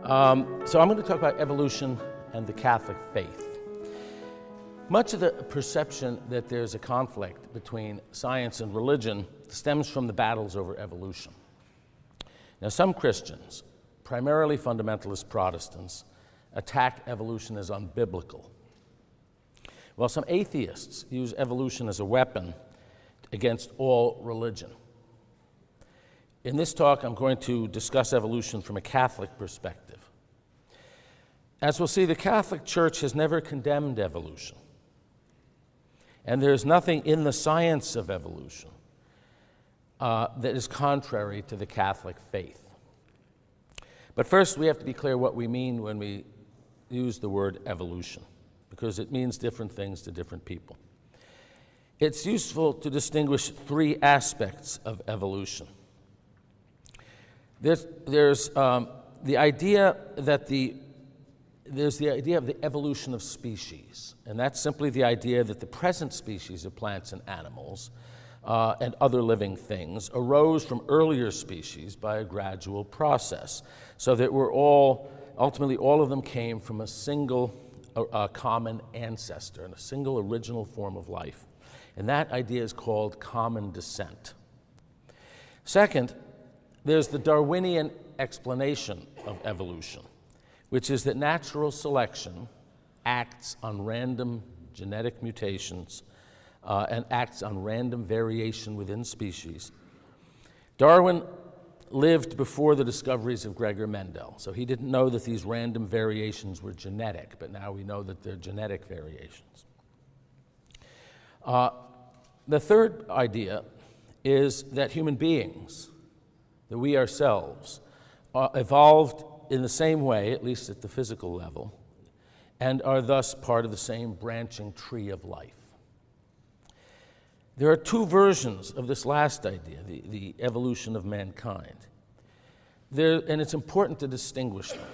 So I'm going to talk about evolution and the Catholic faith. Much of the perception that there's a conflict between science and religion stems from the battles over evolution. Now, some Christians, primarily fundamentalist Protestants, attack evolution as unbiblical, while some atheists use evolution as a weapon against all religion. In this talk, I'm going to discuss evolution from a Catholic perspective. As we'll see, the Catholic Church has never condemned evolution, and there's nothing in the science of evolution that is contrary to the Catholic faith. But first, we have to be clear what we mean when we use the word evolution, because it means different things to different people. It's useful to distinguish three aspects of evolution. There's the idea of the evolution of species, and that's simply the idea that the present species of plants and animals and other living things arose from earlier species by a gradual process, so that ultimately all of them came from a single common ancestor and a single original form of life. And that idea is called common descent. Second, there's the Darwinian explanation of evolution, which is that natural selection acts on random genetic mutations and acts on random variation within species. Darwin lived before the discoveries of Gregor Mendel, so he didn't know that these random variations were genetic, but now we know that they're genetic variations. The third idea is that human beings, that we ourselves, evolved in the same way, at least at the physical level, and are thus part of the same branching tree of life. There are two versions of this last idea, the evolution of mankind. And it's important to distinguish them.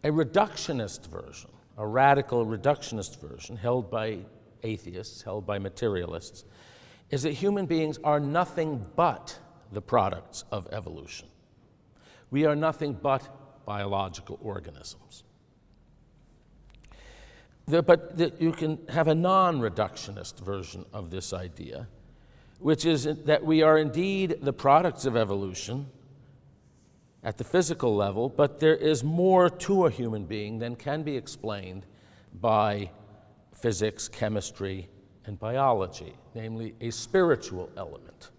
A reductionist version, a radical reductionist version, held by atheists, held by materialists, is that human beings are nothing but the products of evolution. We are nothing but biological organisms. But you can have a non-reductionist version of this idea, which is that we are indeed the products of evolution at the physical level, but there is more to a human being than can be explained by physics, chemistry, and biology, namely a spiritual element,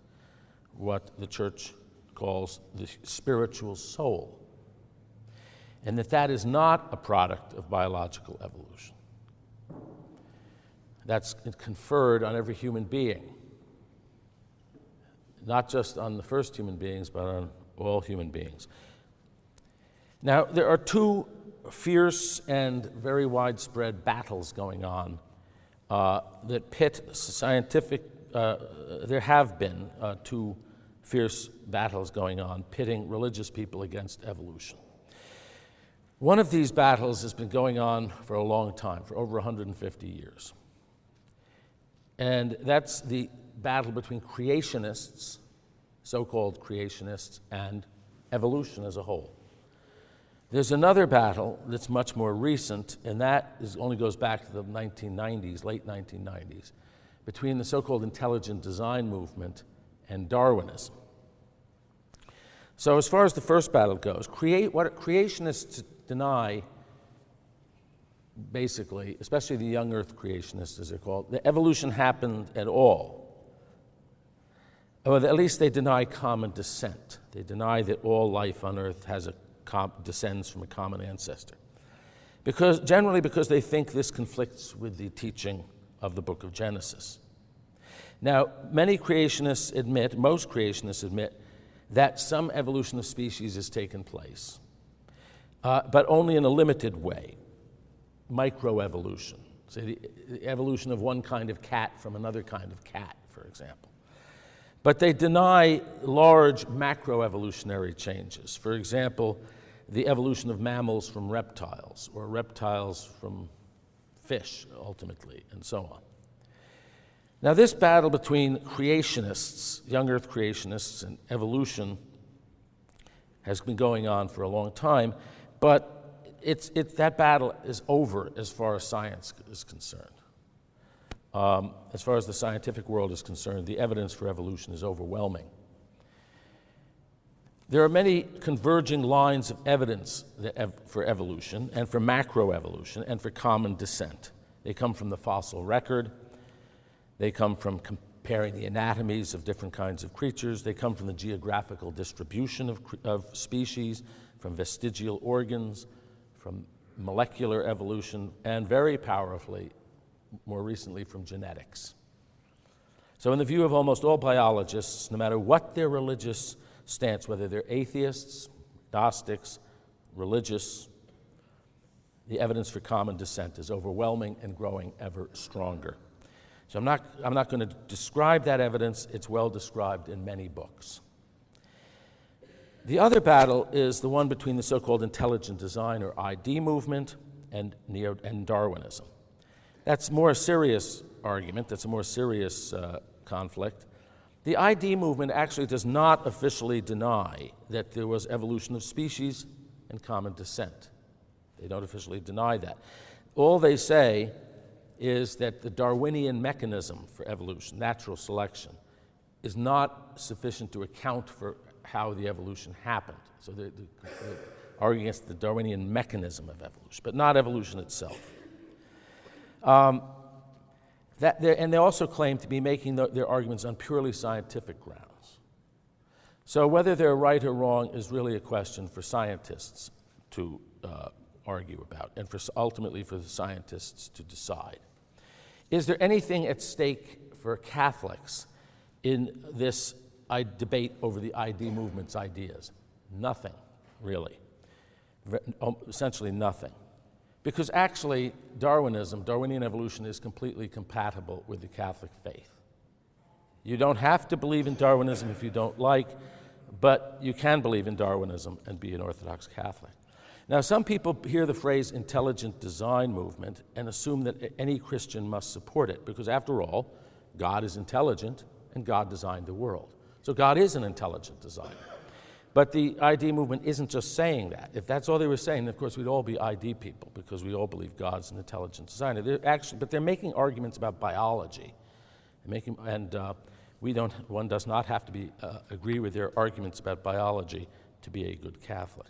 what the Church calls the spiritual soul, and that is not a product of biological evolution. That's conferred on every human being, not just on the first human beings, but on all human beings. Now, there are two fierce and very widespread battles going on that pit scientific. There have been two fierce battles going on, pitting religious people against evolution. One of these battles has been going on for a long time, for over 150 years. And that's the battle between creationists, so-called creationists, and evolution as a whole. There's another battle that's much more recent, and that only goes back to the 1990s, late 1990s, between the so-called intelligent design movement and Darwinism. So as far as the first battle goes, what creationists deny, basically, especially the young earth creationists as they're called, that evolution happened at all. Or at least they deny common descent. They deny that all life on earth descends from a common ancestor. Generally because they think this conflicts with the teaching of the book of Genesis. Now, most creationists admit that some evolution of species has taken place, but only in a limited way. Microevolution, say the evolution of one kind of cat from another kind of cat, for example. But they deny large macroevolutionary changes. For example, the evolution of mammals from reptiles, or reptiles from fish, ultimately, and so on. Now, this battle between creationists, young earth creationists, and evolution has been going on for a long time, But that battle is over as far as science is concerned. As far as the scientific world is concerned, the evidence for evolution is overwhelming. There are many converging lines of evidence for evolution and for macroevolution and for common descent. They come from the fossil record. They come from comparing the anatomies of different kinds of creatures. They come from the geographical distribution of species, from vestigial organs, from molecular evolution, and very powerfully, more recently, from genetics. So in the view of almost all biologists, no matter what their religious stance, whether they're atheists, Gnostics, religious, the evidence for common descent is overwhelming and growing ever stronger. So I'm not going to describe that evidence. It's well described in many books. The other battle is the one between the so-called intelligent design, or ID movement, and Darwinism. That's a more serious argument. That's a more serious conflict. The ID movement actually does not officially deny that there was evolution of species and common descent. They don't officially deny that. All they say is that the Darwinian mechanism for evolution, natural selection, is not sufficient to account for how the evolution happened. So they're arguing against the Darwinian mechanism of evolution, but not evolution itself. And they also claim to be making their arguments on purely scientific grounds. So whether they're right or wrong is really a question for scientists to argue about, and ultimately for the scientists to decide. Is there anything at stake for Catholics in this debate over the ID movement's ideas? Nothing, really. Essentially nothing. Because actually, Darwinian evolution, is completely compatible with the Catholic faith. You don't have to believe in Darwinism if you don't like, but you can believe in Darwinism and be an Orthodox Catholic. Now, some people hear the phrase intelligent design movement and assume that any Christian must support it, because after all, God is intelligent and God designed the world. So God is an intelligent designer. But the ID movement isn't just saying that. If that's all they were saying, of course, we'd all be ID people, because we all believe God's an intelligent designer. But they're making arguments about biology. One does not have to agree with their arguments about biology to be a good Catholic.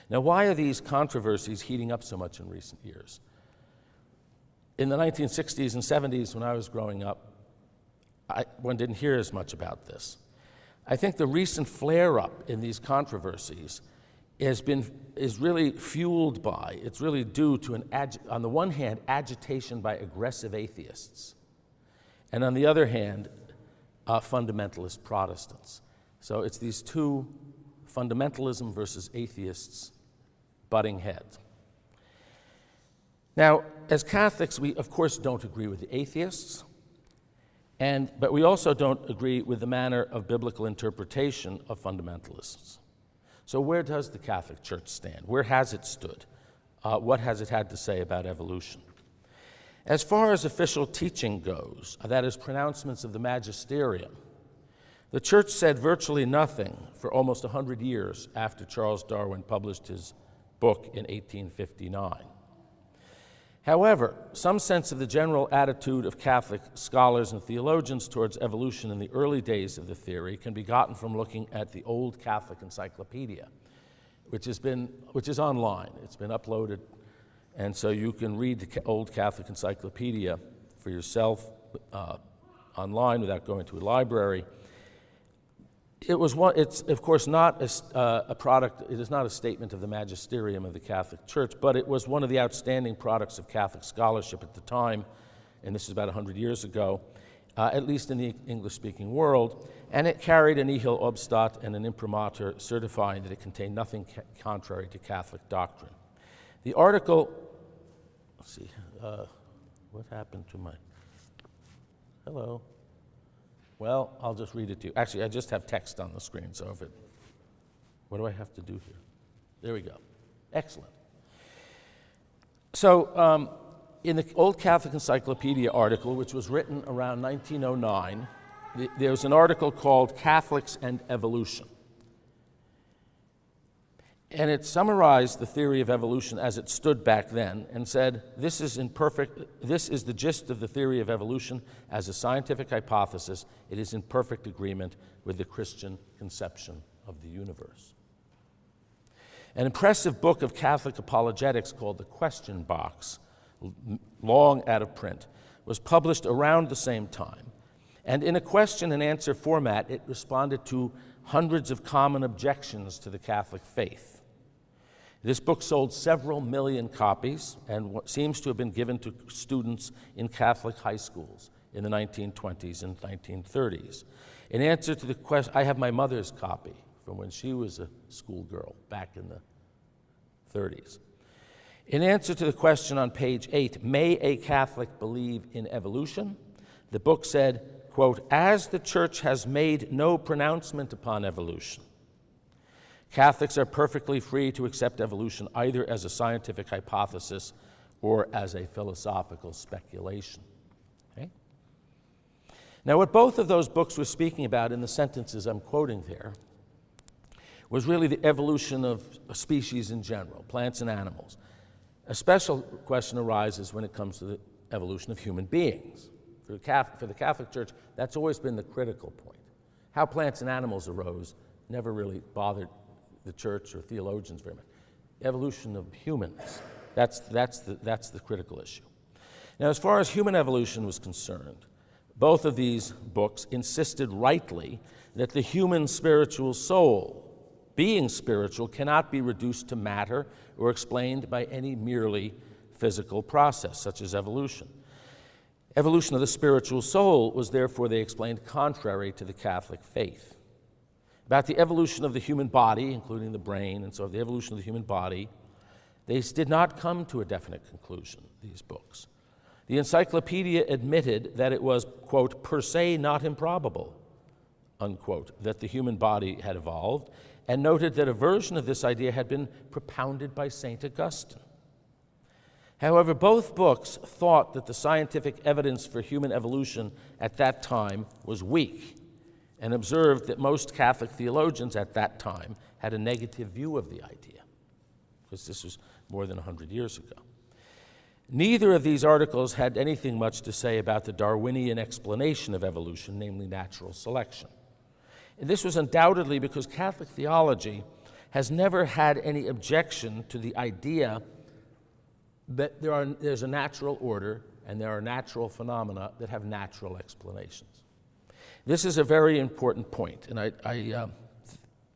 Now, why are these controversies heating up so much in recent years? In the 1960s and 70s, when I was growing up, one didn't hear as much about this. I think the recent flare-up in these controversies is really fueled by, it's really due to on the one hand, agitation by aggressive atheists, and on the other hand, fundamentalist Protestants. So it's these two, fundamentalism versus atheists, butting heads. Now, as Catholics, we of course don't agree with the atheists, but we also don't agree with the manner of biblical interpretation of fundamentalists. So where does the Catholic Church stand? Where has it stood? What has it had to say about evolution? As far as official teaching goes, that is, pronouncements of the magisterium, the Church said virtually nothing for almost 100 years after Charles Darwin published his book in 1859. However, some sense of the general attitude of Catholic scholars and theologians towards evolution in the early days of the theory can be gotten from looking at the Old Catholic Encyclopedia, which is online. It's been uploaded, and so you can read the Old Catholic Encyclopedia for yourself online without going to a library. It's of course not a product, it is not a statement of the magisterium of the Catholic Church, but it was one of the outstanding products of Catholic scholarship at the time, and this is about 100 years ago, at least in the English-speaking world, and it carried a nihil obstat and an imprimatur certifying that it contained nothing contrary to Catholic doctrine. The article, let's see, what happened to my, hello. Well, I'll just read it to you. Actually, I just have text on the screen, so what do I have to do here? There we go. Excellent. So, in the Old Catholic Encyclopedia article, which was written around 1909, there's an article called Catholics and Evolution. And it summarized the theory of evolution as it stood back then and said, this is the gist of the theory of evolution as a scientific hypothesis. It is in perfect agreement with the Christian conception of the universe. An impressive book of Catholic apologetics called The Question Box, long out of print, was published around the same time. And in a question and answer format, it responded to hundreds of common objections to the Catholic faith. This book sold several million copies and what seems to have been given to students in Catholic high schools in the 1920s and 1930s. In answer to the question, I have my mother's copy from when she was a schoolgirl back in the 30s. In answer to the question on page 8, may a Catholic believe in evolution? The book said, quote, as the Church has made no pronouncement upon evolution, Catholics are perfectly free to accept evolution either as a scientific hypothesis or as a philosophical speculation. Okay? Now, what both of those books were speaking about in the sentences I'm quoting there was really the evolution of species in general, plants and animals. A special question arises when it comes to the evolution of human beings. For the Catholic Church, that's always been the critical point. How plants and animals arose never really bothered the church or theologians very much. Evolution of humans, that's the critical issue. Now, as far as human evolution was concerned, both of these books insisted rightly that the human spiritual soul, being spiritual, cannot be reduced to matter or explained by any merely physical process, such as evolution. Evolution of the spiritual soul was therefore, they explained, contrary to the Catholic faith. About the evolution of the human body, including the brain, and so the evolution of the human body, they did not come to a definite conclusion, these books. The encyclopedia admitted that it was, quote, per se not improbable, unquote, that the human body had evolved, and noted that a version of this idea had been propounded by St. Augustine. However, both books thought that the scientific evidence for human evolution at that time was weak, and observed that most Catholic theologians at that time had a negative view of the idea, because this was more than 100 years ago. Neither of these articles had anything much to say about the Darwinian explanation of evolution, namely natural selection. And this was undoubtedly because Catholic theology has never had any objection to the idea that there's a natural order and there are natural phenomena that have natural explanations. This is a very important point, and I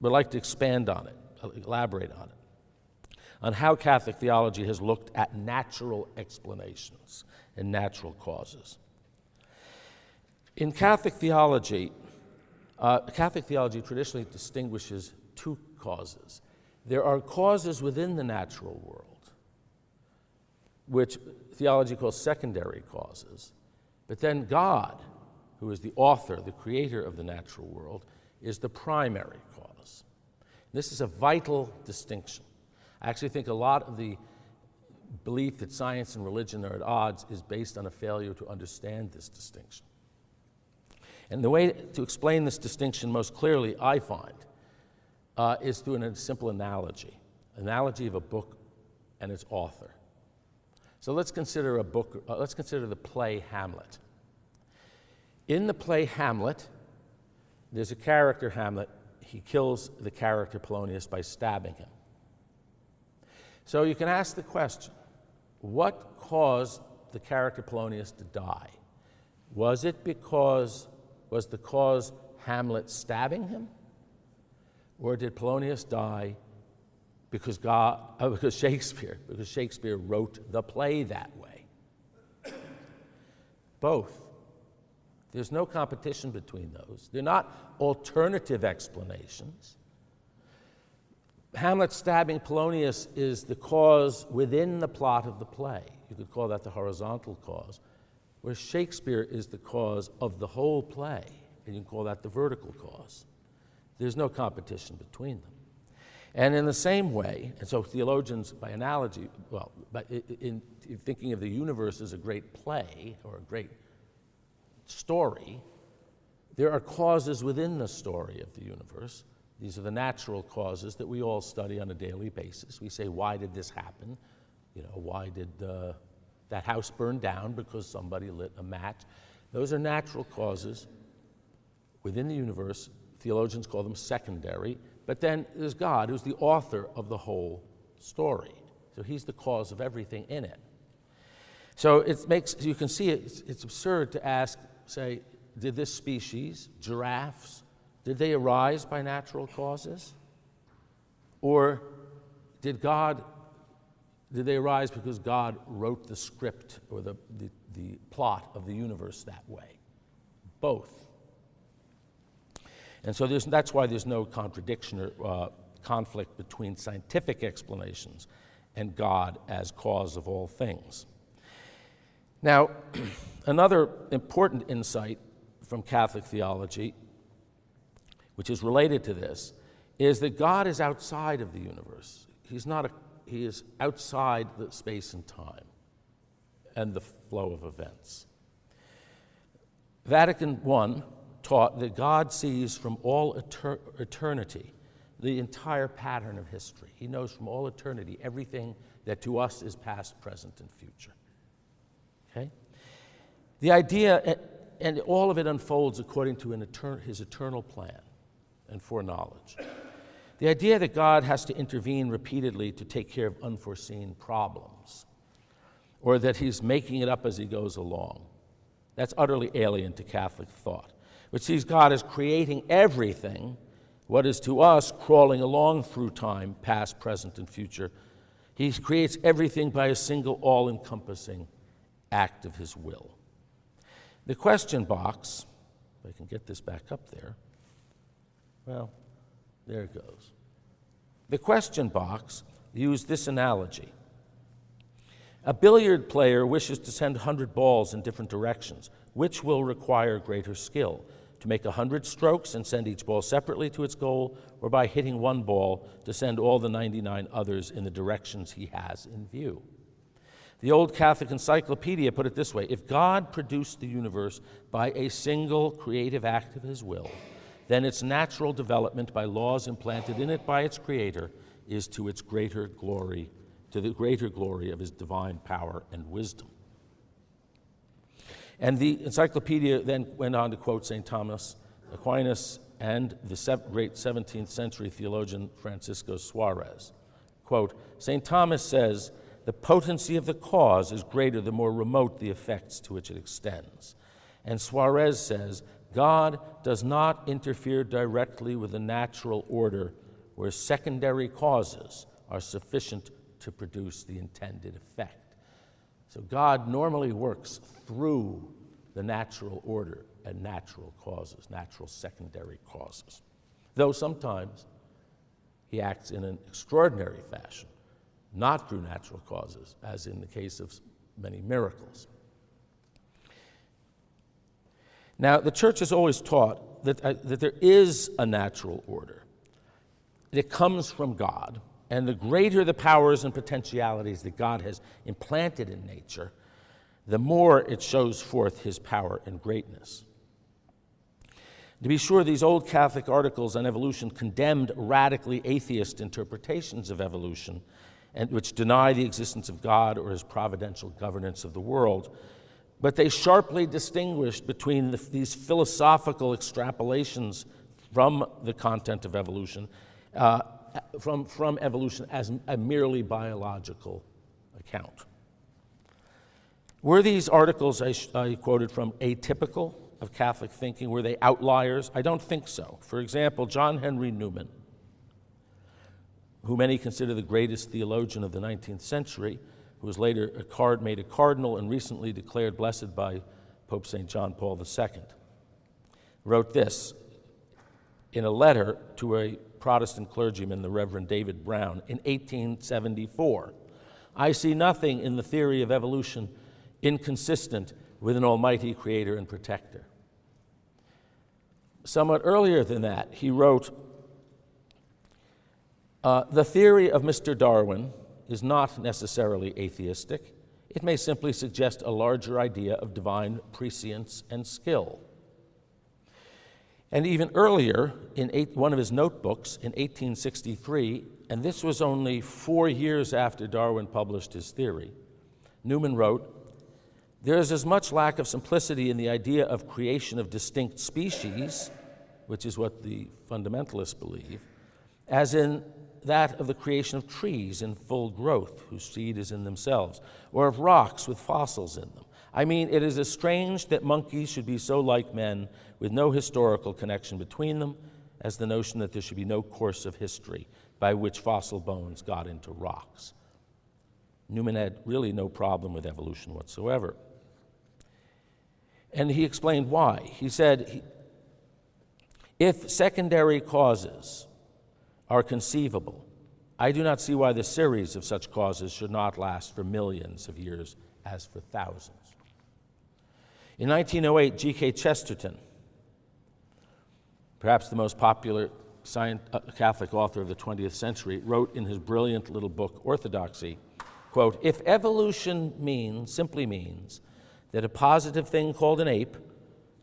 would like to expand on it, elaborate on it, on how Catholic theology has looked at natural explanations and natural causes. In Catholic theology traditionally distinguishes two causes. There are causes within the natural world, which theology calls secondary causes, but then God, who is the author, the creator of the natural world, is the primary cause. This is a vital distinction. I actually think a lot of the belief that science and religion are at odds is based on a failure to understand this distinction. And the way to explain this distinction most clearly, I find, is through a simple analogy of a book and its author. So let's consider the play Hamlet. In the play Hamlet, there's a character, Hamlet. He kills the character Polonius by stabbing him. So you can ask the question, what caused the character Polonius to die? Was the cause Hamlet stabbing him? Or did Polonius die because Shakespeare wrote the play that way? Both. There's no competition between those. They're not alternative explanations. Hamlet stabbing Polonius is the cause within the plot of the play. You could call that the horizontal cause, where Shakespeare is the cause of the whole play, and you can call that the vertical cause. There's no competition between them. And in the same way, and so theologians, by analogy, in thinking of the universe as a great play or a great story, there are causes within the story of the universe These are the natural causes that we all study on a daily basis. We say, why did this happen? You know, why did that house burn down? Because somebody lit a match. Those are natural causes within the universe. Theologians call them secondary. But then there's God, who's the author of the whole story. So he's the cause of everything in it. So it makes, you can see it's absurd to ask, say, did this species, giraffes, did they arise by natural causes? Or did they arise because God wrote the script or the plot of the universe that way? Both. And so that's why there's no contradiction or conflict between scientific explanations and God as cause of all things. Now, another important insight from Catholic theology, which is related to this, is that God is outside of the universe. He is outside the space and time and the flow of events. Vatican I taught that God sees from all eternity the entire pattern of history. He knows from all eternity everything that to us is past, present, and future. Okay? The idea, and all of it unfolds according to his eternal plan and foreknowledge. The idea that God has to intervene repeatedly to take care of unforeseen problems, or that he's making it up as he goes along, that's utterly alien to Catholic thought, which sees God as creating everything, what is to us crawling along through time, past, present, and future. He creates everything by a single all-encompassing act of his will. The question box, if I can get this back up there, well, there it goes. The question box used this analogy. A billiard player wishes to send 100 balls in different directions. Which will require greater skill? To make 100 strokes and send each ball separately to its goal, or by hitting one ball to send all the 99 others in the directions he has in view? The old Catholic encyclopedia put it this way: if God produced the universe by a single creative act of his will, then its natural development by laws implanted in it by its creator is to its greater glory, to the greater glory of his divine power and wisdom. And the encyclopedia then went on to quote St. Thomas Aquinas and the great 17th century theologian Francisco Suarez. Quote, St. Thomas says, the potency of the cause is greater the more remote the effects to which it extends. And Suarez says, God does not interfere directly with the natural order where secondary causes are sufficient to produce the intended effect. So God normally works through the natural order and natural causes, natural secondary causes. Though sometimes he acts in an extraordinary fashion, not through natural causes, as in the case of many miracles. Now, the Church has always taught that there is a natural order. It comes from God, and the greater the powers and potentialities that God has implanted in nature, the more it shows forth his power and greatness. To be sure, these old Catholic articles on evolution condemned radically atheist interpretations of evolution, and which deny the existence of God or his providential governance of the world. But they sharply distinguished between these philosophical extrapolations from the content of evolution, from evolution as a merely biological account. Were these articles I quoted from atypical of Catholic thinking? Were they outliers? I don't think so. For example, John Henry Newman, who many consider the greatest theologian of the 19th century, who was later made a cardinal and recently declared blessed by Pope St. John Paul II, wrote this in a letter to a Protestant clergyman, the Reverend David Brown, in 1874. I see nothing in the theory of evolution inconsistent with an almighty creator and protector. Somewhat earlier than that, he wrote, the theory of Mr. Darwin is not necessarily atheistic. It may simply suggest a larger idea of divine prescience and skill. And even earlier, in one of his notebooks in 1863, and this was only 4 years after Darwin published his theory, Newman wrote, "There is as much lack of simplicity in the idea of creation of distinct species," which is what the fundamentalists believe, "as in that of the creation of trees in full growth, whose seed is in themselves, or of rocks with fossils in them. I mean, it is as strange that monkeys should be so like men with no historical connection between them as the notion that there should be no course of history by which fossil bones got into rocks." Newman had really no problem with evolution whatsoever. And he explained why. He said, if secondary causes are conceivable, I do not see why the series of such causes should not last for millions of years as for thousands. In 1908, G.K. Chesterton, perhaps the most popular Catholic author of the 20th century, wrote in his brilliant little book, Orthodoxy, quote, "If evolution simply means that a positive thing called an ape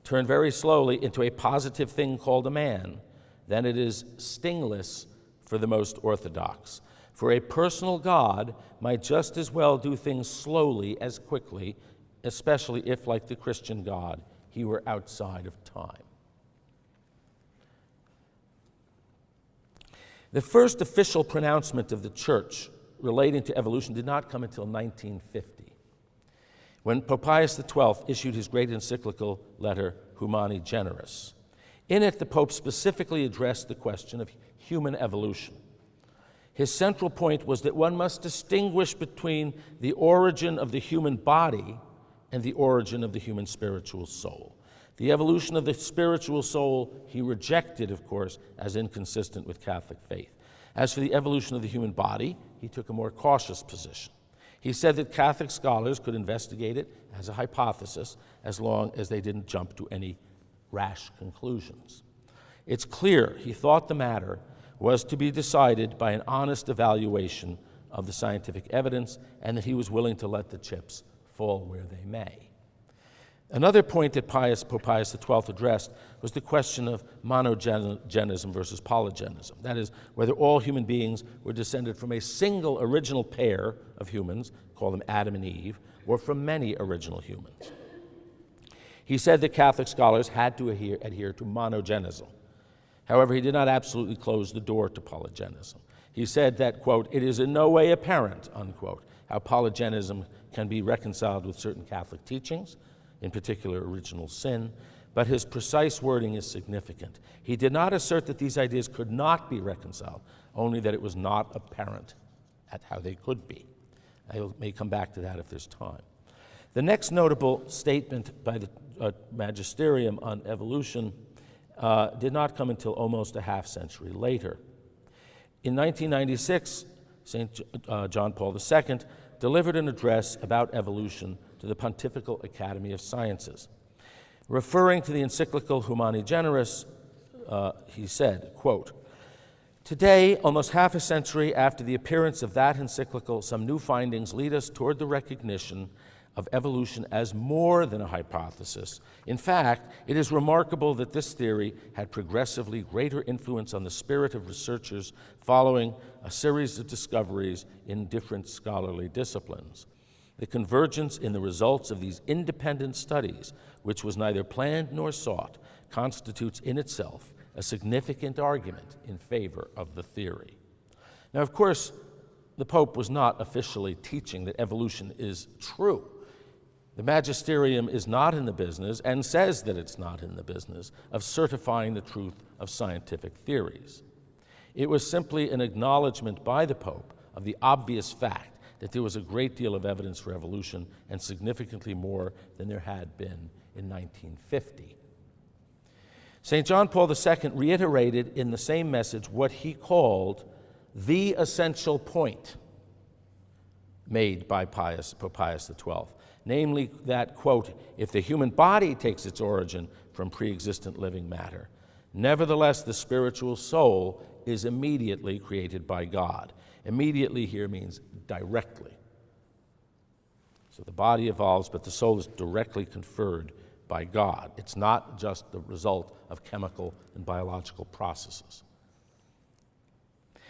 turned very slowly into a positive thing called a man, then it is stingless for the most orthodox. For a personal God might just as well do things slowly as quickly, especially if, like the Christian God, he were outside of time." The first official pronouncement of the Church relating to evolution did not come until 1950, when Pope Pius XII issued his great encyclical letter, Humani Generis. In it, the Pope specifically addressed the question of human evolution. His central point was that one must distinguish between the origin of the human body and the origin of the human spiritual soul. The evolution of the spiritual soul he rejected, of course, as inconsistent with Catholic faith. As for the evolution of the human body, he took a more cautious position. He said that Catholic scholars could investigate it as a hypothesis as long as they didn't jump to any rash conclusions. It's clear he thought the matter was to be decided by an honest evaluation of the scientific evidence, and that he was willing to let the chips fall where they may. Another point that Pope Pius XII addressed was the question of monogenism versus polygenism. That is, whether all human beings were descended from a single original pair of humans, call them Adam and Eve, or from many original humans. He said that Catholic scholars had to adhere to monogenism. However, he did not absolutely close the door to polygenism. He said that, quote, "It is in no way apparent," unquote, how polygenism can be reconciled with certain Catholic teachings, in particular original sin, but his precise wording is significant. He did not assert that these ideas could not be reconciled, only that it was not apparent at how they could be. I may come back to that if there's time. The next notable statement by the magisterium on evolution did not come until almost a half century later. In 1996, St. John Paul II delivered an address about evolution to the Pontifical Academy of Sciences. Referring to the encyclical Humani Generis, he said, quote, "Today, almost half a century after the appearance of that encyclical, some new findings lead us toward the recognition of evolution as more than a hypothesis. In fact, it is remarkable that this theory had progressively greater influence on the spirit of researchers following a series of discoveries in different scholarly disciplines. The convergence in the results of these independent studies, which was neither planned nor sought, constitutes in itself a significant argument in favor of the theory." Now, of course, the Pope was not officially teaching that evolution is true. The magisterium is not in the business, and says that it's not in the business, of certifying the truth of scientific theories. It was simply an acknowledgement by the Pope of the obvious fact that there was a great deal of evidence for evolution, and significantly more than there had been in 1950. St. John Paul II reiterated in the same message what he called the essential point made by Pope Pius XII, namely that, quote, "If the human body takes its origin from pre-existent living matter, nevertheless the spiritual soul is immediately created by God." Immediately here means directly. So the body evolves, but the soul is directly conferred by God. It's not just the result of chemical and biological processes.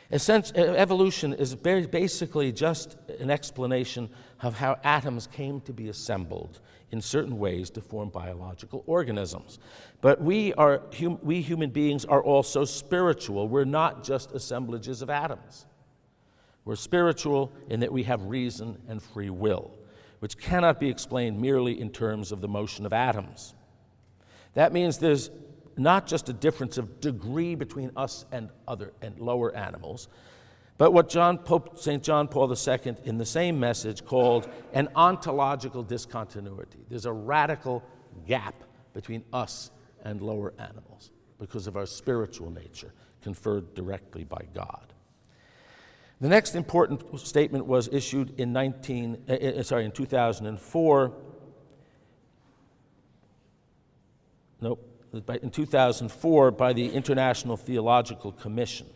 Evolution is basically just an explanation of how atoms came to be assembled in certain ways to form biological organisms. But we human beings are also spiritual. We're not just assemblages of atoms. We're spiritual in that we have reason and free will, which cannot be explained merely in terms of the motion of atoms. That means there's not just a difference of degree between us and other and lower animals, but what Pope St. John Paul II in the same message called an ontological discontinuity. There's a radical gap between us and lower animals because of our spiritual nature conferred directly by God. The next important statement was issued in 2004. In 2004 by the International Theological Commission,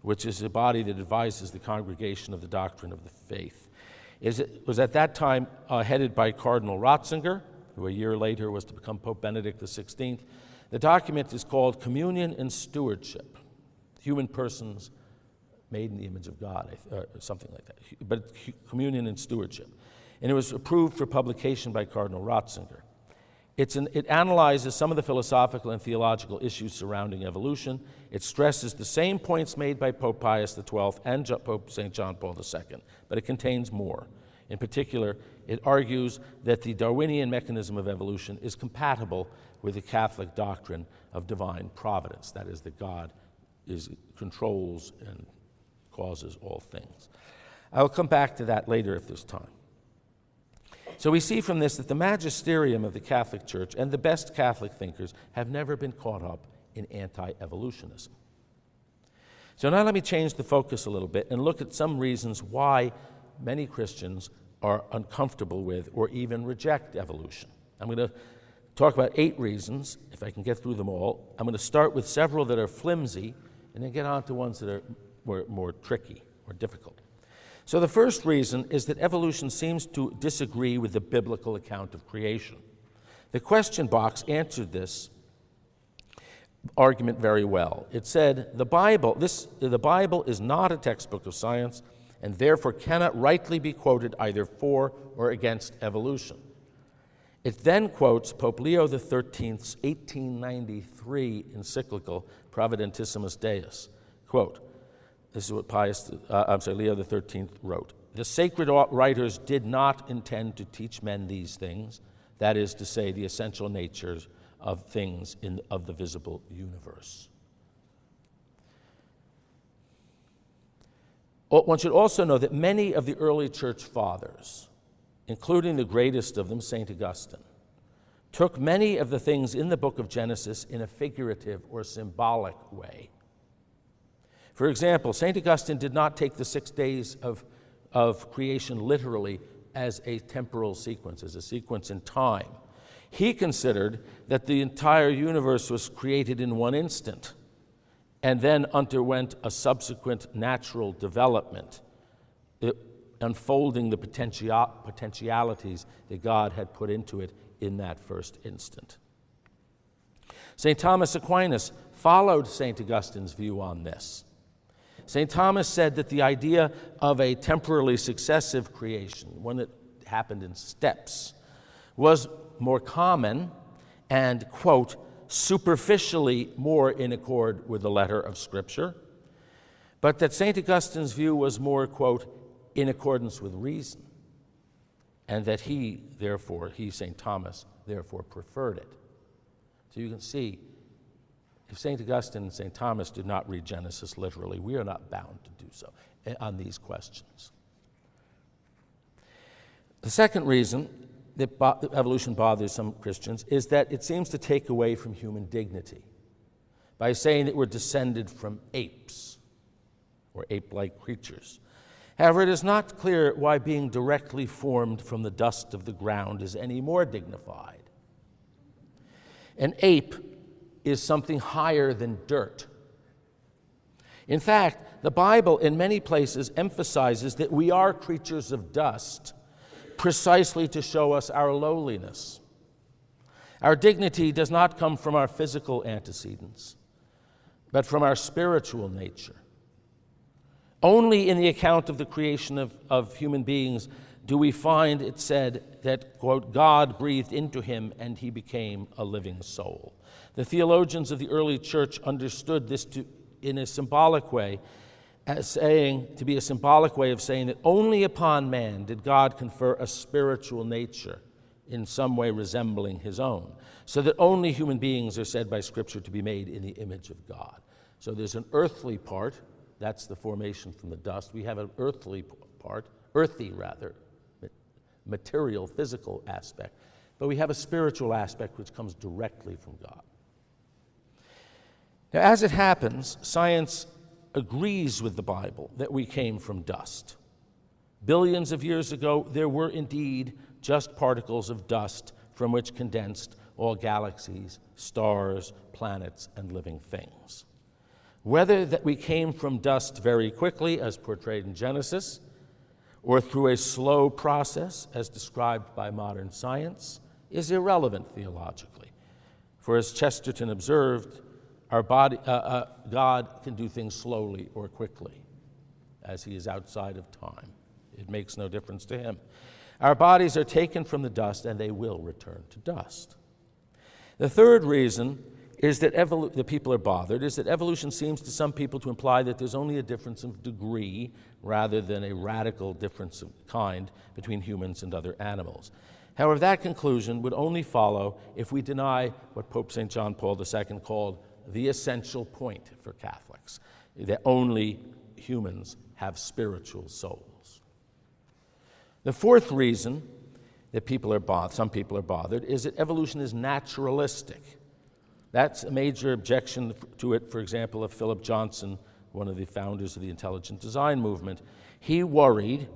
which is a body that advises the Congregation of the Doctrine of the Faith. It was at that time headed by Cardinal Ratzinger, who a year later was to become Pope Benedict XVI. The document is called Communion and Stewardship, Human Persons Made in the Image of God, or something like that, but Communion and Stewardship. And it was approved for publication by Cardinal Ratzinger. It analyzes some of the philosophical and theological issues surrounding evolution. It stresses the same points made by Pope Pius XII and Pope St. John Paul II, but it contains more. In particular, it argues that the Darwinian mechanism of evolution is compatible with the Catholic doctrine of divine providence, that is, that God controls and causes all things. I'll come back to that later if there's time. So we see from this that the magisterium of the Catholic Church and the best Catholic thinkers have never been caught up in anti-evolutionism. So now let me change the focus a little bit and look at some reasons why many Christians are uncomfortable with or even reject evolution. I'm going to talk about 8 reasons, if I can get through them all. I'm going to start with several that are flimsy and then get on to ones that are more tricky or difficult. So the first reason is that evolution seems to disagree with the biblical account of creation. The question box answered this argument very well. It said, the Bible is not a textbook of science and therefore cannot rightly be quoted either for or against evolution. It then quotes Pope Leo XIII's 1893 encyclical Providentissimus Deus. Quote, this is what Leo XIII wrote. The sacred writers did not intend to teach men these things, that is to say, the essential natures of things of the visible universe. One should also know that many of the early church fathers, including the greatest of them, St. Augustine, took many of the things in the book of Genesis in a figurative or symbolic way. For example, St. Augustine did not take the 6 days of creation literally as a temporal sequence, as a sequence in time. He considered that the entire universe was created in one instant and then underwent a subsequent natural development, unfolding the potentialities that God had put into it in that first instant. St. Thomas Aquinas followed St. Augustine's view on this. St. Thomas said that the idea of a temporally successive creation, one that happened in steps, was more common and, quote, superficially more in accord with the letter of Scripture, but that St. Augustine's view was more, quote, in accordance with reason, and that he, St. Thomas, therefore preferred it. So you can see, if St. Augustine and St. Thomas did not read Genesis literally, we are not bound to do so on these questions. The second reason that evolution bothers some Christians is that it seems to take away from human dignity by saying that we're descended from apes or ape-like creatures. However, it is not clear why being directly formed from the dust of the ground is any more dignified. An ape is something higher than dirt. In fact, the Bible in many places emphasizes that we are creatures of dust precisely to show us our lowliness. Our dignity does not come from our physical antecedents, but from our spiritual nature. Only in the account of the creation of human beings do we find it said that, quote, God breathed into him and he became a living soul. The theologians of the early church understood this in a symbolic way, to be a symbolic way of saying that only upon man did God confer a spiritual nature in some way resembling his own, so that only human beings are said by Scripture to be made in the image of God. So there's an earthly part, that's the formation from the dust. We have an earthly part, material, physical aspect. But we have a spiritual aspect which comes directly from God. Now, as it happens, science agrees with the Bible that we came from dust. Billions of years ago, there were indeed just particles of dust from which condensed all galaxies, stars, planets, and living things. Whether that we came from dust very quickly, as portrayed in Genesis, or through a slow process, as described by modern science, is irrelevant theologically. For as Chesterton observed, God can do things slowly or quickly, as he is outside of time. It makes no difference to him. Our bodies are taken from the dust, and they will return to dust. The third reason is that the people are bothered, is that evolution seems to some people to imply that there's only a difference of degree rather than a radical difference of kind between humans and other animals. However, that conclusion would only follow if we deny what Pope St. John Paul II called the essential point for Catholics, that only humans have spiritual souls. The fourth reason that some people are bothered is that evolution is naturalistic. That's a major objection to it, for example, of Philip Johnson, one of the founders of the intelligent design movement. He worried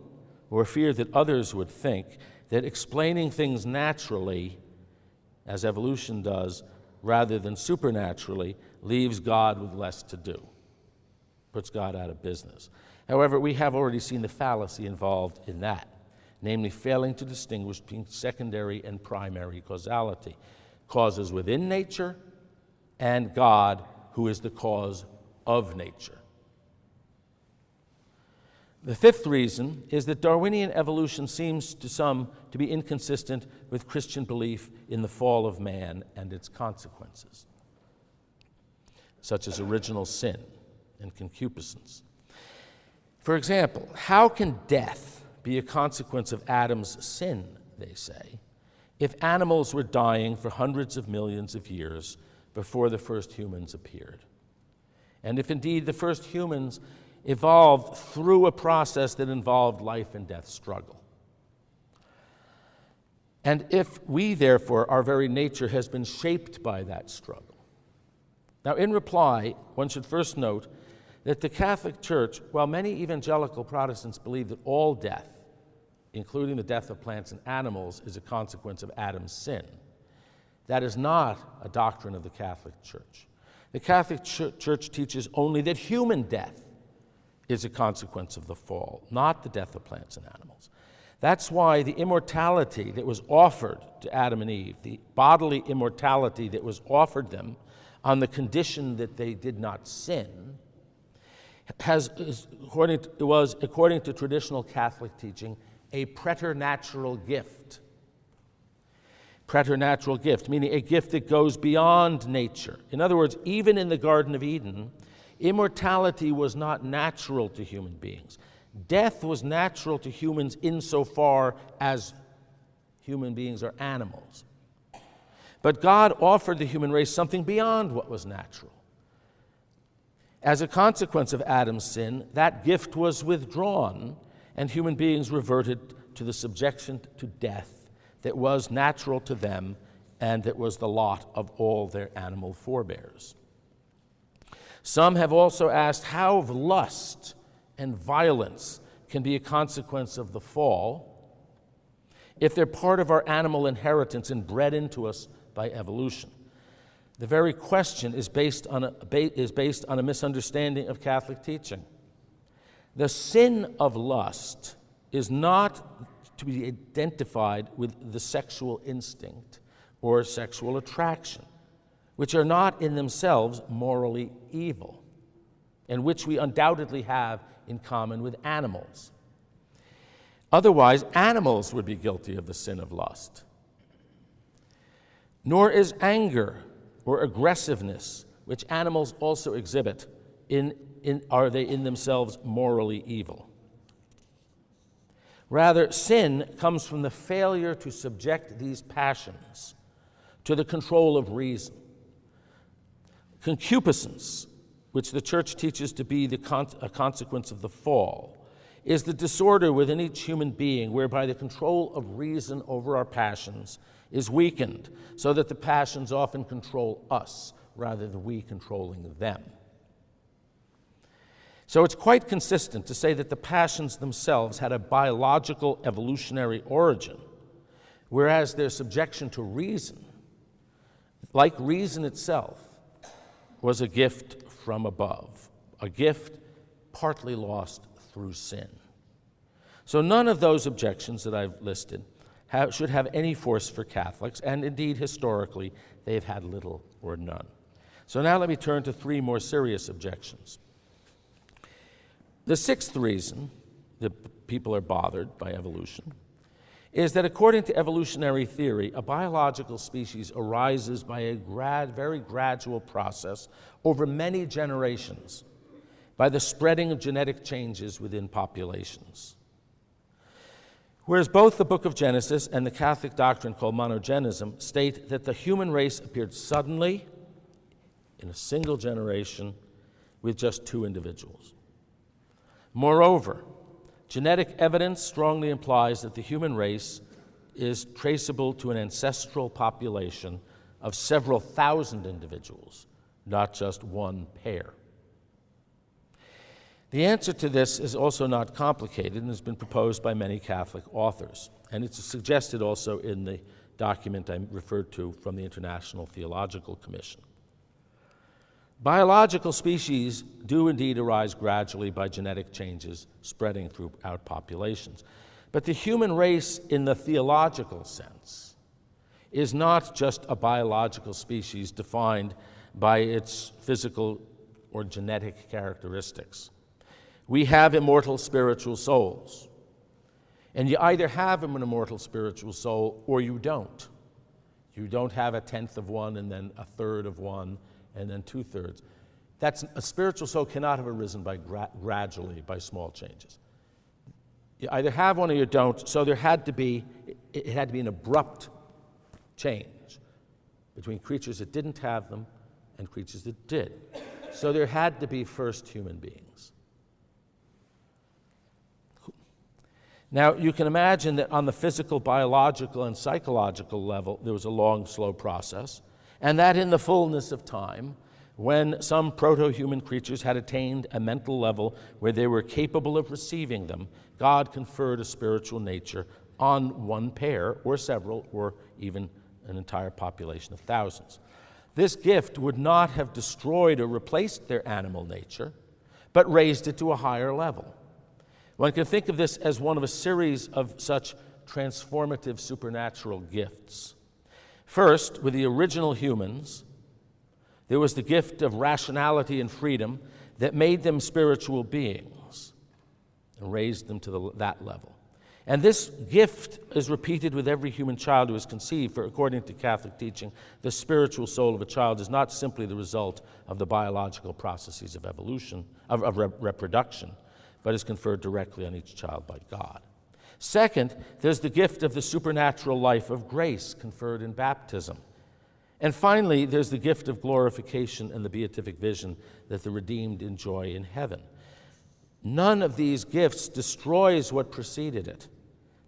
or feared that others would think that explaining things naturally, as evolution does, rather than supernaturally, leaves God with less to do, puts God out of business. However, we have already seen the fallacy involved in that, namely failing to distinguish between secondary and primary causality, causes within nature and God, who is the cause of nature. The fifth reason is that Darwinian evolution seems to some to be inconsistent with Christian belief in the fall of man and its consequences, such as original sin and concupiscence. For example, how can death be a consequence of Adam's sin, they say, if animals were dying for hundreds of millions of years before the first humans appeared? And if indeed the first humans evolved through a process that involved life and death struggle. And if we, therefore, our very nature has been shaped by that struggle. Now, in reply, one should first note that the Catholic Church, while many evangelical Protestants believe that all death, including the death of plants and animals, is a consequence of Adam's sin, that is not a doctrine of the Catholic Church. The Catholic Church teaches only that human death is a consequence of the fall, not the death of plants and animals. That's why the immortality that was offered to Adam and Eve, the bodily immortality that was offered them on the condition that they did not sin, was, according to traditional Catholic teaching, a preternatural gift. Preternatural gift, meaning a gift that goes beyond nature. In other words, even in the Garden of Eden, immortality was not natural to human beings. Death was natural to humans insofar as human beings are animals. But God offered the human race something beyond what was natural. As a consequence of Adam's sin, that gift was withdrawn, and human beings reverted to the subjection to death that was natural to them and that was the lot of all their animal forebears. Some have also asked how lust and violence can be a consequence of the fall if they're part of our animal inheritance and bred into us by evolution. The very question is based on a misunderstanding of Catholic teaching. The sin of lust is not to be identified with the sexual instinct or sexual attraction, which are not in themselves morally evil, and which we undoubtedly have in common with animals. Otherwise, animals would be guilty of the sin of lust. Nor is anger or aggressiveness, which animals also exhibit, are they in themselves morally evil. Rather, sin comes from the failure to subject these passions to the control of reason. Concupiscence, which the Church teaches to be a consequence of the fall, is the disorder within each human being whereby the control of reason over our passions is weakened, so that the passions often control us rather than we controlling them. So it's quite consistent to say that the passions themselves had a biological evolutionary origin, whereas their subjection to reason, like reason itself, was a gift from above, a gift partly lost through sin. So none of those objections that I've listed should have any force for Catholics, and indeed, historically, they've had little or none. So now let me turn to three more serious objections. The sixth reason that people are bothered by evolution is that according to evolutionary theory, a biological species arises by a very gradual process over many generations by the spreading of genetic changes within populations. Whereas both the book of Genesis and the Catholic doctrine called monogenism state that the human race appeared suddenly in a single generation with just two individuals. Moreover, genetic evidence strongly implies that the human race is traceable to an ancestral population of several thousand individuals, not just one pair. The answer to this is also not complicated and has been proposed by many Catholic authors, and it's suggested also in the document I referred to from the International Theological Commission. Biological species do indeed arise gradually by genetic changes spreading throughout populations. But the human race in the theological sense is not just a biological species defined by its physical or genetic characteristics. We have immortal spiritual souls. And you either have an immortal spiritual soul or you don't. You don't have a tenth of one and then a third of one and then two-thirds. A spiritual soul cannot have arisen by gradually by small changes. You either have one or you don't, so it had to be an abrupt change between creatures that didn't have them and creatures that did. So there had to be first human beings. Now, you can imagine that on the physical, biological, and psychological level, there was a long, slow process, and that in the fullness of time, when some proto-human creatures had attained a mental level where they were capable of receiving them, God conferred a spiritual nature on one pair, or several, or even an entire population of thousands. This gift would not have destroyed or replaced their animal nature, but raised it to a higher level. One can think of this as one of a series of such transformative supernatural gifts. First, with the original humans, there was the gift of rationality and freedom that made them spiritual beings and raised them to that level. And this gift is repeated with every human child who is conceived, for according to Catholic teaching, the spiritual soul of a child is not simply the result of the biological processes of evolution, of reproduction, but is conferred directly on each child by God. Second, there's the gift of the supernatural life of grace conferred in baptism. And finally, there's the gift of glorification and the beatific vision that the redeemed enjoy in heaven. None of these gifts destroys what preceded it,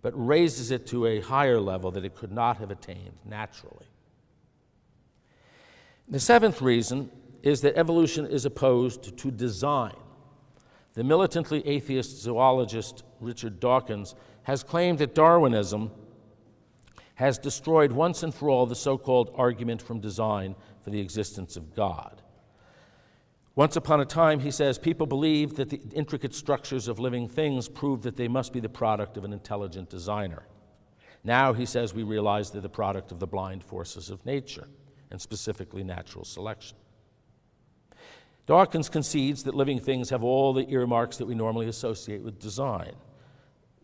but raises it to a higher level that it could not have attained naturally. The seventh reason is that evolution is opposed to design. The militantly atheist zoologist Richard Dawkins has claimed that Darwinism has destroyed once and for all the so-called argument from design for the existence of God. Once upon a time, he says, people believed that the intricate structures of living things proved that they must be the product of an intelligent designer. Now, he says, we realize they're the product of the blind forces of nature, and specifically natural selection. Dawkins concedes that living things have all the earmarks that we normally associate with design,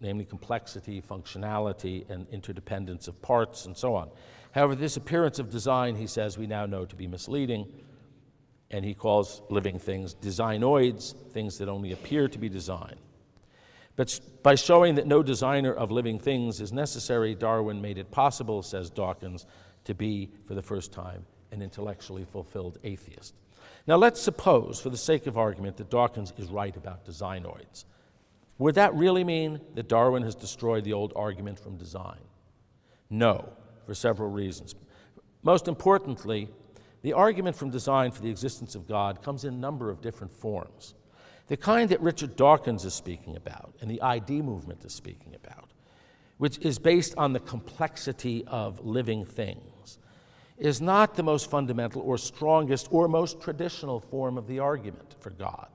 namely complexity, functionality, and interdependence of parts, and so on. However, this appearance of design, he says, we now know to be misleading, and he calls living things designoids, things that only appear to be designed. But by showing that no designer of living things is necessary, Darwin made it possible, says Dawkins, to be, for the first time, an intellectually fulfilled atheist. Now let's suppose, for the sake of argument, that Dawkins is right about designoids. Would that really mean that Darwin has destroyed the old argument from design? No, for several reasons. Most importantly, the argument from design for the existence of God comes in a number of different forms. The kind that Richard Dawkins is speaking about, and the ID movement is speaking about, which is based on the complexity of living things, is not the most fundamental or strongest or most traditional form of the argument for God.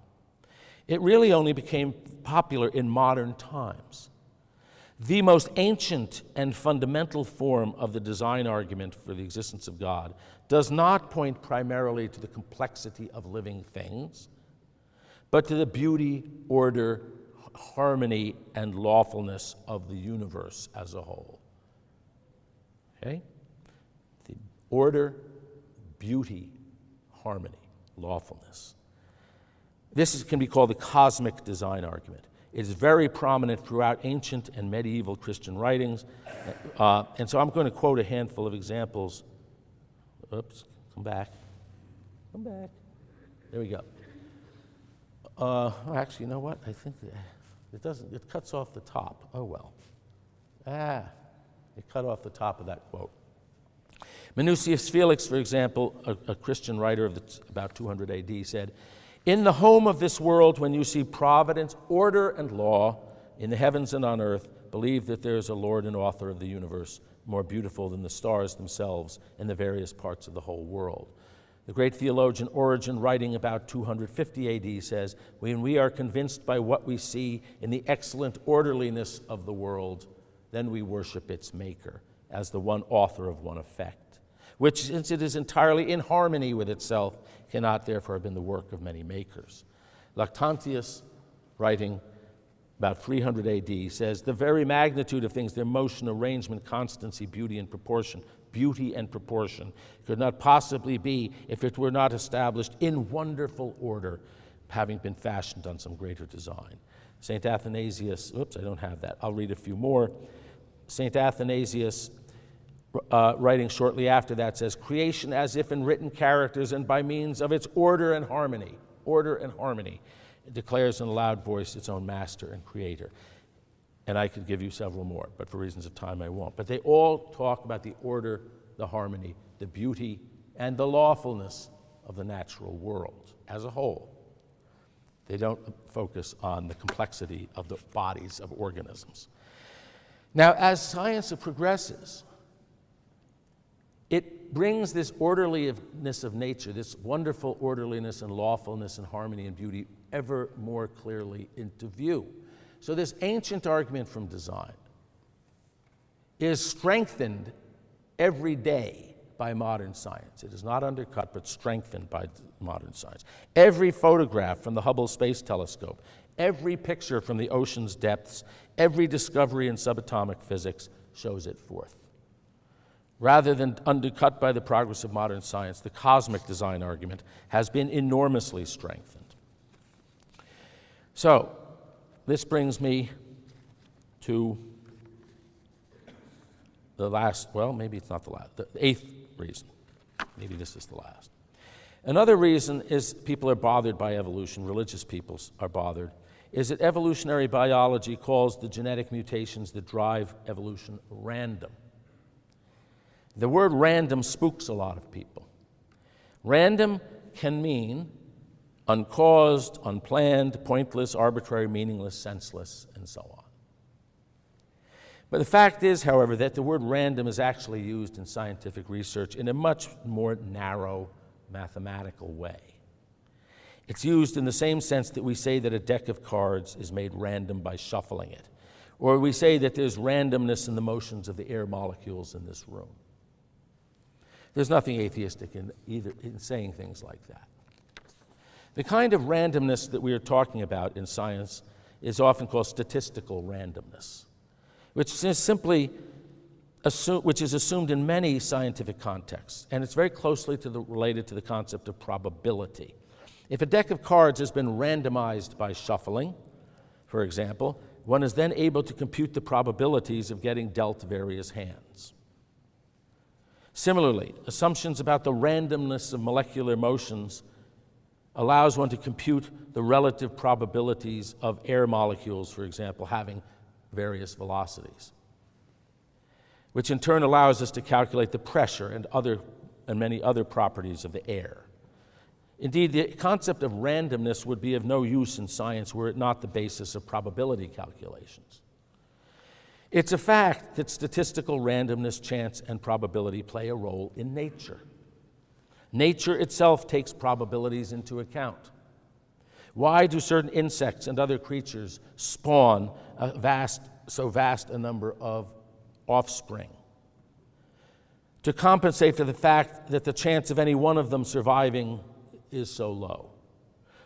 It really only became popular in modern times. The most ancient and fundamental form of the design argument for the existence of God does not point primarily to the complexity of living things, but to the beauty, order, harmony, and lawfulness of the universe as a whole. Okay? The order, beauty, harmony, lawfulness. This can be called the cosmic design argument. It is very prominent throughout ancient and medieval Christian writings. And so I'm going to quote a handful of examples. Oops, come back. Come back. There we go. Actually, you know what? I think it cuts off the top. Oh, well. It cut off the top of that quote. Minucius Felix, for example, a Christian writer of about 200 AD, said, "In the home of this world, when you see providence, order, and law in the heavens and on earth, believe that there is a Lord and author of the universe, more beautiful than the stars themselves in the various parts of the whole world." The great theologian Origen, writing about 250 AD, says, "When we are convinced by what we see in the excellent orderliness of the world, then we worship its maker as the one author of one effect, which, since it is entirely in harmony with itself, cannot therefore have been the work of many makers." Lactantius, writing about 300 AD, says, "The very magnitude of things, their motion, arrangement, constancy, beauty, and proportion, could not possibly be if it were not established in wonderful order, having been fashioned on some greater design." St. Athanasius, oops, I don't have that. I'll read a few more. St. Athanasius, writing shortly after that, says, "Creation as if in written characters and by means of its order and harmony, it declares in a loud voice its own master and creator." And I could give you several more, but for reasons of time I won't. But they all talk about the order, the harmony, the beauty, and the lawfulness of the natural world as a whole. They don't focus on the complexity of the bodies of organisms. Now, as science progresses, it brings this orderliness of nature, this wonderful orderliness and lawfulness and harmony and beauty ever more clearly into view. So this ancient argument from design is strengthened every day by modern science. It is not undercut, but strengthened by modern science. Every photograph from the Hubble Space Telescope, every picture from the ocean's depths, every discovery in subatomic physics shows it forth. Rather than undercut by the progress of modern science, the cosmic design argument has been enormously strengthened. So, this brings me to the last, well, maybe it's not the last, the eighth reason. Maybe this is the last. Another reason is people are bothered by evolution, religious peoples are bothered, is that evolutionary biology calls the genetic mutations that drive evolution random. The word random spooks a lot of people. Random can mean uncaused, unplanned, pointless, arbitrary, meaningless, senseless, and so on. But the fact is, however, that the word random is actually used in scientific research in a much more narrow, mathematical way. It's used in the same sense that we say that a deck of cards is made random by shuffling it. Or we say that there's randomness in the motions of the air molecules in this room. There's nothing atheistic in saying things like that. The kind of randomness that we are talking about in science is often called statistical randomness, which is assumed in many scientific contexts, and it's very closely related to the concept of probability. If a deck of cards has been randomized by shuffling, for example, one is then able to compute the probabilities of getting dealt various hands. Similarly, assumptions about the randomness of molecular motions allows one to compute the relative probabilities of air molecules, for example, having various velocities, which in turn allows us to calculate the pressure and many other properties of the air. Indeed, the concept of randomness would be of no use in science were it not the basis of probability calculations. It's a fact that statistical randomness, chance, and probability play a role in nature. Nature itself takes probabilities into account. Why do certain insects and other creatures spawn so vast a number of offspring? To compensate for the fact that the chance of any one of them surviving is so low.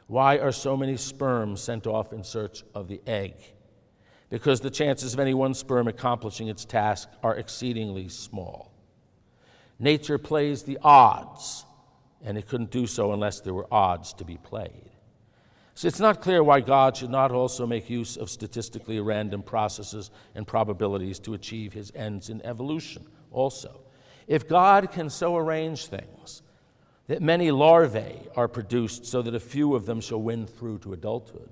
Why are so many sperms sent off in search of the egg? Because the chances of any one sperm accomplishing its task are exceedingly small. Nature plays the odds, and it couldn't do so unless there were odds to be played. So it's not clear why God should not also make use of statistically random processes and probabilities to achieve his ends in evolution also. If God can so arrange things that many larvae are produced so that a few of them shall win through to adulthood,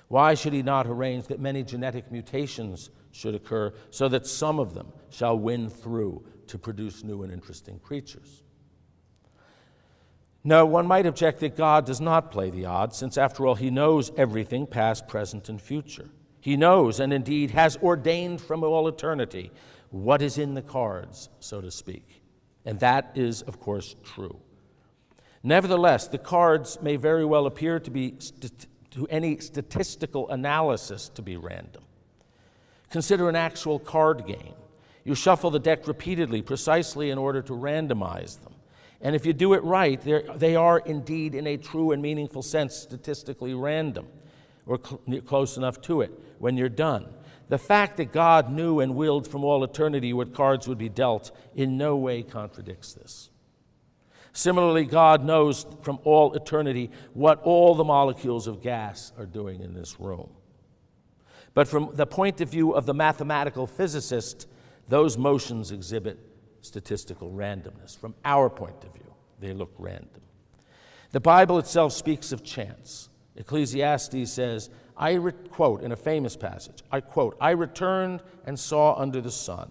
why should he not arrange that many genetic mutations should occur so that some of them shall win through to produce new and interesting creatures? No, one might object that God does not play the odds, since after all, he knows everything, past, present, and future. He knows, and indeed has ordained from all eternity, what is in the cards, so to speak. And that is, of course, true. Nevertheless, the cards may very well appear to be, to any statistical analysis, to be random. Consider an actual card game. You shuffle the deck repeatedly, precisely in order to randomize them. And if you do it right, they are indeed, in a true and meaningful sense, statistically random, or close enough to it when you're done. The fact that God knew and willed from all eternity what cards would be dealt in no way contradicts this. Similarly, God knows from all eternity what all the molecules of gas are doing in this room. But from the point of view of the mathematical physicist, those motions exhibit statistical randomness. From our point of view, they look random. The Bible itself speaks of chance. Ecclesiastes says, quote, in a famous passage, I quote, "I returned and saw under the sun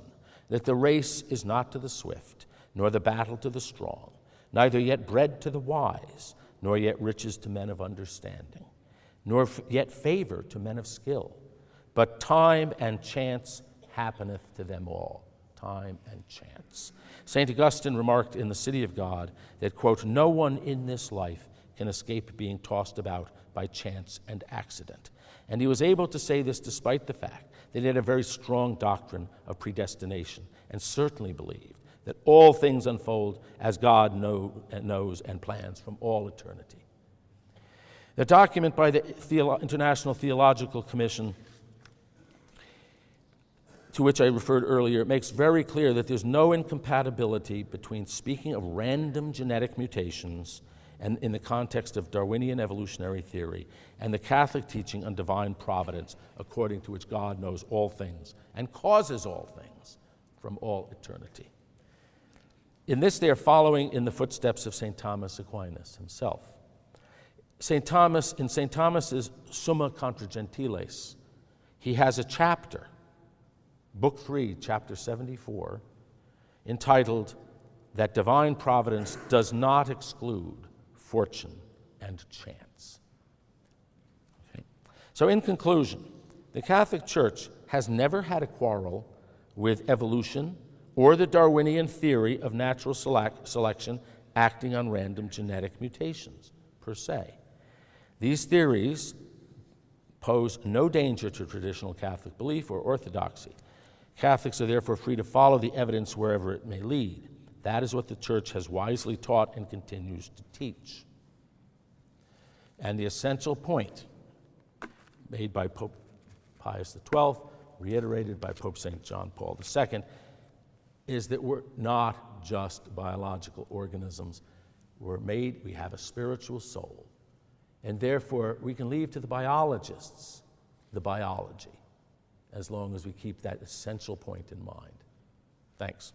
that the race is not to the swift, nor the battle to the strong, neither yet bread to the wise, nor yet riches to men of understanding, nor yet favor to men of skill, but time and chance happeneth to them all." Time and chance. St. Augustine remarked in The City of God that, quote, "No one in this life can escape being tossed about by chance and accident." And he was able to say this despite the fact that he had a very strong doctrine of predestination and certainly believed that all things unfold as God knows and plans from all eternity. The document by the International Theological Commission, to which I referred earlier, makes very clear that there's no incompatibility between speaking of random genetic mutations and in the context of Darwinian evolutionary theory and the Catholic teaching on divine providence, according to which God knows all things and causes all things from all eternity. In this, they are following in the footsteps of St. Thomas Aquinas himself. In St. Thomas's Summa Contra Gentiles, he has a chapter, Book 3, Chapter 74, entitled, "That Divine Providence Does Not Exclude Fortune and Chance." Okay. So in conclusion, the Catholic Church has never had a quarrel with evolution or the Darwinian theory of natural selection acting on random genetic mutations, per se. These theories pose no danger to traditional Catholic belief or orthodoxy. Catholics are therefore free to follow the evidence wherever it may lead. That is what the Church has wisely taught and continues to teach. And the essential point made by Pope Pius XII, reiterated by Pope St. John Paul II, is that we're not just biological organisms. We have a spiritual soul. And therefore, we can leave to the biologists the biology, as long as we keep that essential point in mind. Thanks.